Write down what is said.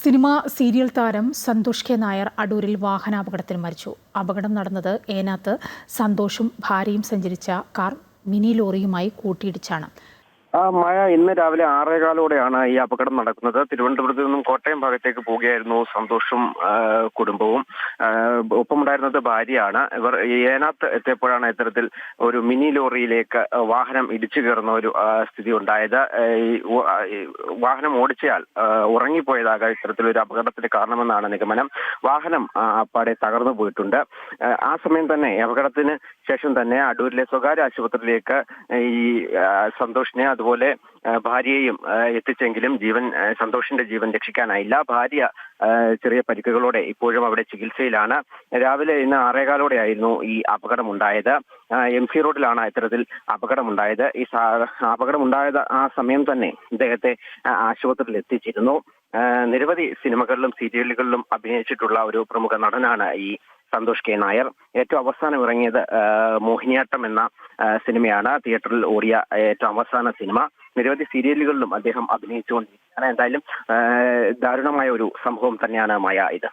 Cinema serial താരം Santhosh K Nair അടൂരിൽ വാഹനാപകടത്തിൽ മരിച്ചു. അപകടം നടന്നത് ഏനാത്ത് സന്തോഷും ഭാര്യയും സഞ്ചരിച്ച കാർ മിനി ലോറിയുമായി കൂട്ടിയിടിച്ചാണ്. മഴ ഇന്ന് രാവിലെ 6:15ഓടെയാണ് ഈ അപകടം നടക്കുന്നത്. തിരുവനന്തപുരത്ത് നിന്നും കോട്ടയം ഭാഗത്തേക്ക് പോവുകയായിരുന്നു സന്തോഷും കുടുംബവും. ഒപ്പമുണ്ടായിരുന്നത് ഭാര്യയാണ്. ഇവർ ഏനാത്ത് എത്തിയപ്പോഴാണ് ഇത്തരത്തിൽ ഒരു മിനി ലോറിയിലേക്ക് വാഹനം ഇടിച്ചു കയറുന്ന ഒരു സ്ഥിതി ഉണ്ടായത്. വാഹനം ഓടിച്ചയാൾ ഉറങ്ങിപ്പോയതാകാം ഇത്തരത്തിലൊരു അപകടത്തിന് കാരണമെന്നാണ് നിഗമനം. വാഹനം അപ്പാടെ തകർന്നു പോയിട്ടുണ്ട്. ആ സമയം തന്നെ അപകടത്തിന് ശേഷം തന്നെ അടൂരിലെ സ്വകാര്യ ആശുപത്രിയിലേക്ക് ഈ സന്തോഷിനെ അതുപോലെ ഭാര്യയെയും എത്തിച്ചെങ്കിലും സന്തോഷിന്റെ ജീവൻ രക്ഷിക്കാനായില്ല. ഭാര്യ ചെറിയ പരിക്കുകളോടെ ഇപ്പോഴും അവിടെ ചികിത്സയിലാണ്. രാവിലെ ഇന്ന് 6:15ഓടെ ആയിരുന്നു ഈ അപകടമുണ്ടായത്. MC റോഡിലാണ് ഇത്തരത്തിൽ അപകടമുണ്ടായത്. ഈ അപകടമുണ്ടായത് ആ സമയം തന്നെ ഇദ്ദേഹത്തെ ആശുപത്രിയിൽ എത്തിച്ചിരുന്നു. നിരവധി സിനിമകളിലും സീരിയലുകളിലും അഭിനയിച്ചിട്ടുള്ള ഒരു പ്രമുഖ നടനാണ് ഈ സന്തോഷ് കെ നായർ. ഏറ്റവും അവസാനം ഇറങ്ങിയത് മോഹിനിയാട്ടം എന്ന സിനിമയാണ്, തിയേറ്ററിൽ ഓടിയ ഏറ്റവും അവസാന സിനിമ. നിരവധി സീരിയലുകളിലും അദ്ദേഹം അഭിനയിച്ചുകൊണ്ടിരിക്കുകയാണ്. എന്തായാലും ദാരുണമായ ഒരു സംഭവം തന്നെയാണ് മായ ഇത്.